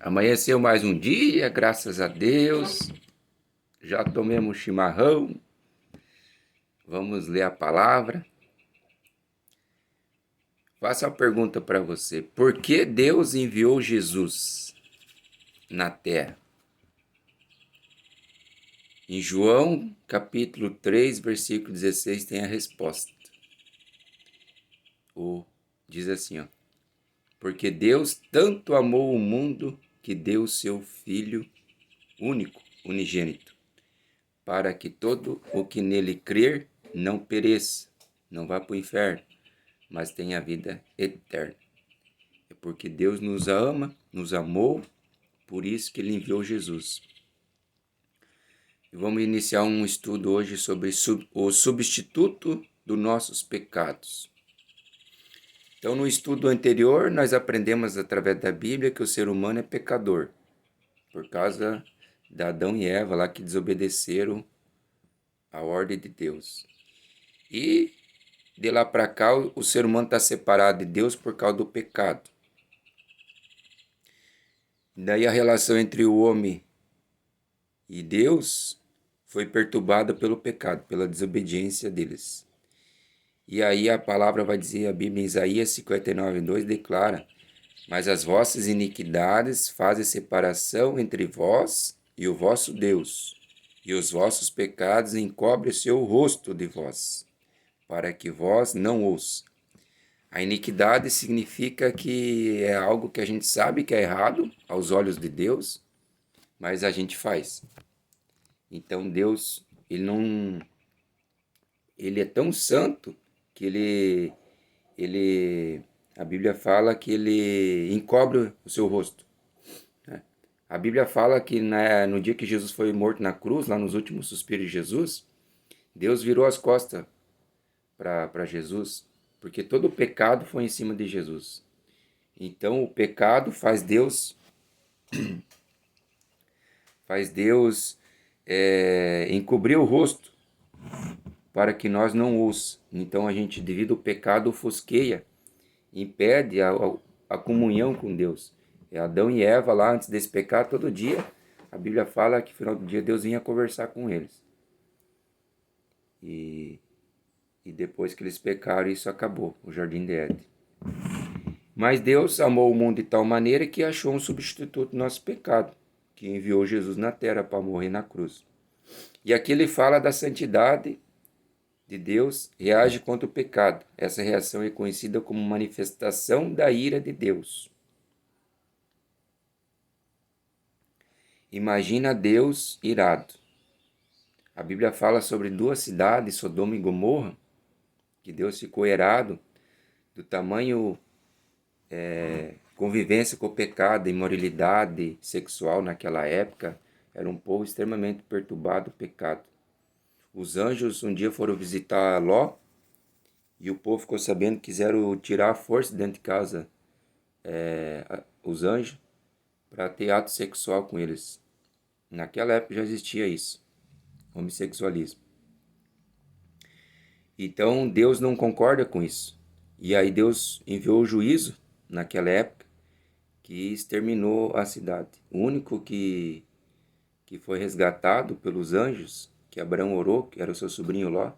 Amanheceu mais um dia, graças a Deus. Já tomemos chimarrão. Vamos ler a palavra. Faço uma pergunta para você. Por que Deus enviou Jesus na terra? Em João, capítulo 3, versículo 16, tem a resposta. Diz assim, ó. Porque Deus tanto amou o mundo que deu seu Filho único, unigênito, para que todo o que nele crer não pereça, não vá para o inferno, mas tenha a vida eterna. É porque Deus nos ama, nos amou, por isso que Ele enviou Jesus. E vamos iniciar um estudo hoje sobre o substituto dos nossos pecados. Então, no estudo anterior, nós aprendemos através da Bíblia que o ser humano é pecador, por causa de Adão e Eva lá que desobedeceram a ordem de Deus. E de lá para cá, o ser humano está separado de Deus por causa do pecado. Daí a relação entre o homem e Deus foi perturbada pelo pecado, pela desobediência deles. E aí a palavra vai dizer, a Bíblia em Isaías 59:2 declara: mas as vossas iniquidades fazem separação entre vós e o vosso Deus, e os vossos pecados encobrem o seu rosto de vós, para que vós não ouça. A iniquidade significa que é algo que a gente sabe que é errado aos olhos de Deus, mas a gente faz. Então Deus, ele é tão santo que a Bíblia fala que ele encobre o seu rosto, né? A Bíblia fala que no dia que Jesus foi morto na cruz, lá nos últimos suspiros de Jesus, Deus virou as costas para Jesus, porque todo o pecado foi em cima de Jesus. Então o pecado faz Deus encobrir o rosto para que nós não ouça. Então a gente, devido ao pecado, ofusqueia, impede a comunhão com Deus. Adão e Eva lá, antes desse pecado, todo dia, a Bíblia fala que no final do dia Deus vinha conversar com eles. E depois que eles pecaram, isso acabou, o jardim de Éden. Mas Deus amou o mundo de tal maneira que achou um substituto do nosso pecado, que enviou Jesus na terra para morrer na cruz. E aqui ele fala da santidade de Deus, reage contra o pecado. Essa reação é conhecida como manifestação da ira de Deus. Imagina Deus irado. A Bíblia fala sobre duas cidades, Sodoma e Gomorra, que Deus ficou irado do tamanho convivência com o pecado, imoralidade sexual naquela época. Era um povo extremamente perturbado pelo pecado. Os anjos um dia foram visitar Ló e o povo ficou sabendo que quiseram tirar a força dentro de casa os anjos para ter ato sexual com eles. Naquela época já existia isso, homossexualismo. Então Deus não concorda com isso. E aí Deus enviou o juízo naquela época que exterminou a cidade. O único que foi resgatado pelos anjos, que Abraão orou, que era o seu sobrinho Ló,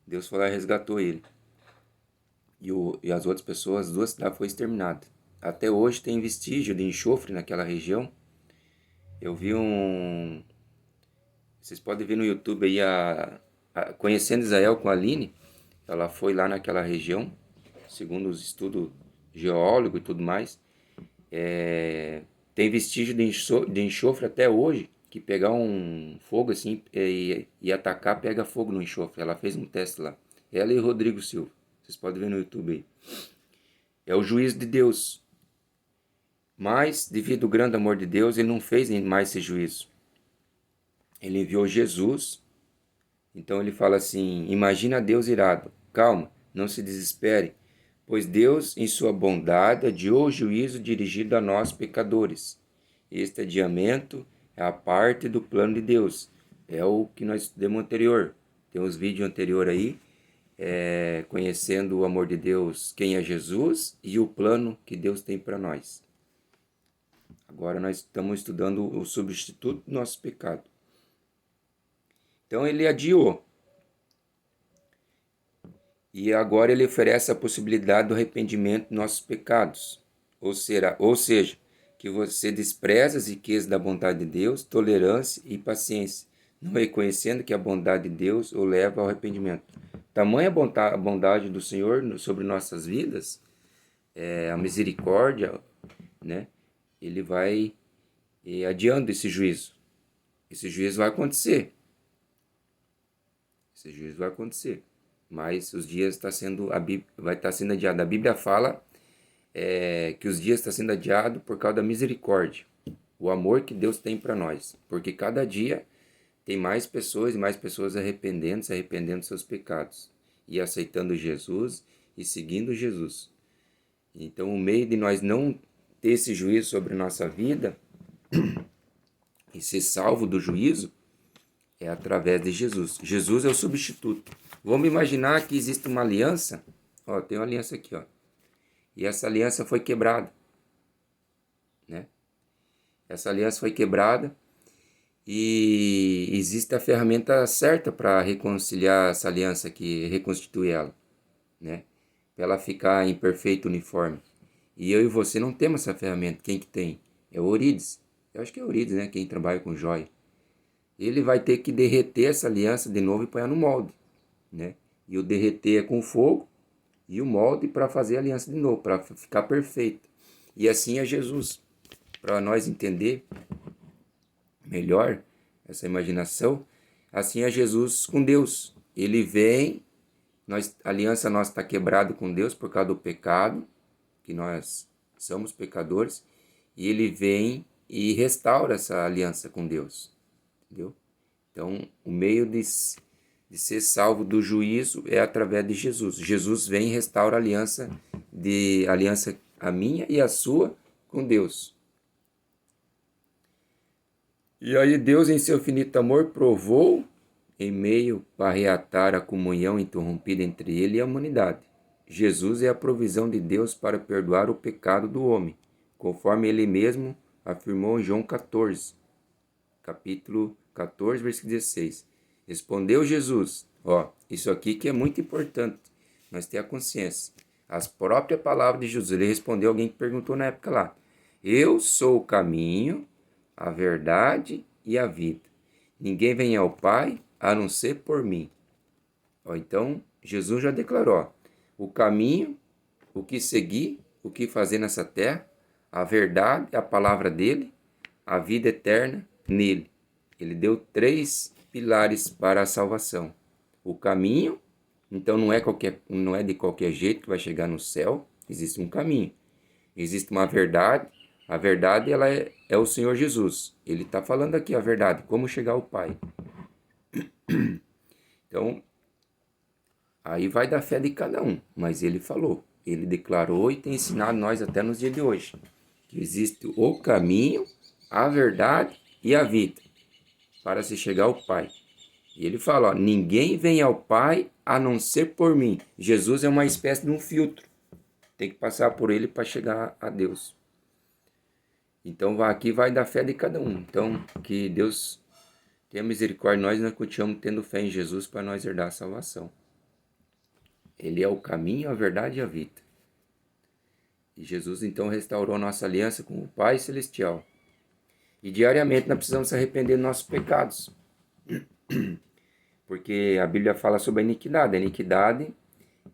Deus foi lá e resgatou ele. E as outras pessoas, as duas cidades foram exterminadas. Até hoje tem vestígio de enxofre naquela região. Eu vi Vocês podem ver no YouTube aí Conhecendo Israel com a Aline. Ela foi lá naquela região, segundo os estudos geólogos e tudo mais. Tem vestígio de enxofre até hoje, que pegar um fogo assim e atacar, pega fogo no enxofre. Ela fez um teste lá. Ela e Rodrigo Silva. Vocês podem ver no YouTube aí. É o juízo de Deus. Mas, devido ao grande amor de Deus, ele não fez mais esse juízo. Ele enviou Jesus. Então ele fala assim: imagina Deus irado. Calma, não se desespere, pois Deus, em sua bondade, adiou o juízo dirigido a nós, pecadores. Este adiamento é a parte do plano de Deus. É o que nós estudamos anterior. Tem uns vídeos anteriores aí, conhecendo o amor de Deus, quem é Jesus e o plano que Deus tem para nós. Agora nós estamos estudando o substituto do nosso pecado. Então ele adiou. E agora ele oferece a possibilidade do arrependimento dos nossos pecados. Ou seja, que você despreza as riquezas da bondade de Deus, tolerância e paciência, não reconhecendo que a bondade de Deus o leva ao arrependimento. Tamanha a bondade do Senhor sobre nossas vidas, a misericórdia, né? Ele vai adiando esse juízo. Esse juízo vai acontecer. Esse juízo vai acontecer. Mas os dias vai estar sendo adiado. A Bíblia fala que os dias estão sendo adiados por causa da misericórdia. O amor que Deus tem para nós. Porque cada dia tem mais pessoas e mais pessoas se arrependendo dos seus pecados. E aceitando Jesus e seguindo Jesus. Então o meio de nós não ter esse juízo sobre nossa vida e ser salvo do juízo é através de Jesus. Jesus é o substituto. Vamos imaginar que existe uma aliança. Ó, tem uma aliança aqui, ó. E essa aliança foi quebrada, né? Essa aliança foi quebrada e existe a ferramenta certa para reconciliar essa aliança aqui, reconstituir ela, né? Para ela ficar em perfeito uniforme. E eu e você não temos essa ferramenta. Quem que tem? É o Orides. Eu acho que é o Orides, né? Quem trabalha com joia. Ele vai ter que derreter essa aliança de novo e pôr no molde, né? E o derreter é com fogo e o molde para fazer a aliança de novo, para ficar perfeita. E assim é Jesus. Para nós entender melhor essa imaginação, assim é Jesus com Deus. Ele vem, a aliança nossa está quebrada com Deus por causa do pecado, que nós somos pecadores, e ele vem e restaura essa aliança com Deus. Entendeu? Então, o meio de ser salvo do juízo é através de Jesus. Jesus vem e restaura a aliança a minha e a sua com Deus. E aí Deus, em seu infinito amor, provou em meio para reatar a comunhão interrompida entre ele e a humanidade. Jesus é a provisão de Deus para perdoar o pecado do homem, conforme ele mesmo afirmou em João 14, capítulo 14, versículo 16. Respondeu Jesus, isso aqui que é muito importante, nós ter a consciência. As próprias palavras de Jesus, ele respondeu alguém que perguntou na época lá, eu sou o caminho, a verdade e a vida. Ninguém vem ao Pai a não ser por mim. Então, Jesus já declarou, o caminho, o que seguir, o que fazer nessa terra, a verdade, a palavra dele, a vida eterna nele. Ele deu 3 pilares para a salvação. O caminho, então não é de qualquer jeito que vai chegar no céu, existe um caminho. Existe uma verdade, a verdade ela é o Senhor Jesus. Ele está falando aqui a verdade, como chegar ao Pai. Então, aí vai da fé de cada um, mas ele falou, ele declarou e tem ensinado nós até nos dias de hoje, que existe o caminho, a verdade e a vida, para se chegar ao Pai. E ele fala, ninguém vem ao Pai a não ser por mim. Jesus é uma espécie de um filtro, tem que passar por ele para chegar a Deus. Então aqui vai da fé de cada um. Então que Deus tenha misericórdia de nós continuamos tendo fé em Jesus para nós herdar a salvação. Ele é o caminho, a verdade e a vida. E Jesus então restaurou nossa aliança com o Pai Celestial. E diariamente nós precisamos se arrepender dos nossos pecados. Porque a Bíblia fala sobre a iniquidade. A iniquidade,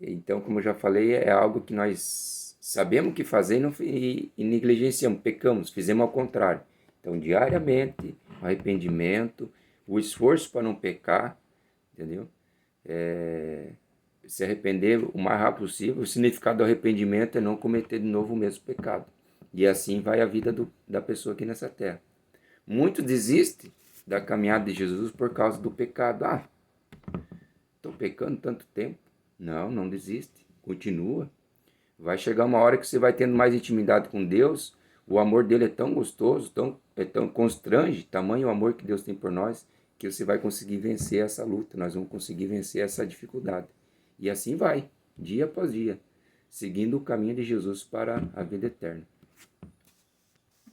então como eu já falei, é algo que nós sabemos o que fazer e negligenciamos, pecamos, fizemos ao contrário. Então diariamente, arrependimento, o esforço para não pecar, entendeu? Se arrepender o mais rápido possível. O significado do arrependimento é não cometer de novo o mesmo pecado. E assim vai a vida da pessoa aqui nessa terra. Muitos desistem da caminhada de Jesus por causa do pecado. Estou pecando tanto tempo. Não desiste. Continua. Vai chegar uma hora que você vai tendo mais intimidade com Deus. O amor dele é tão gostoso, tão constrange, tamanho o amor que Deus tem por nós, que você vai conseguir vencer essa luta. Nós vamos conseguir vencer essa dificuldade. E assim vai, dia após dia, seguindo o caminho de Jesus para a vida eterna.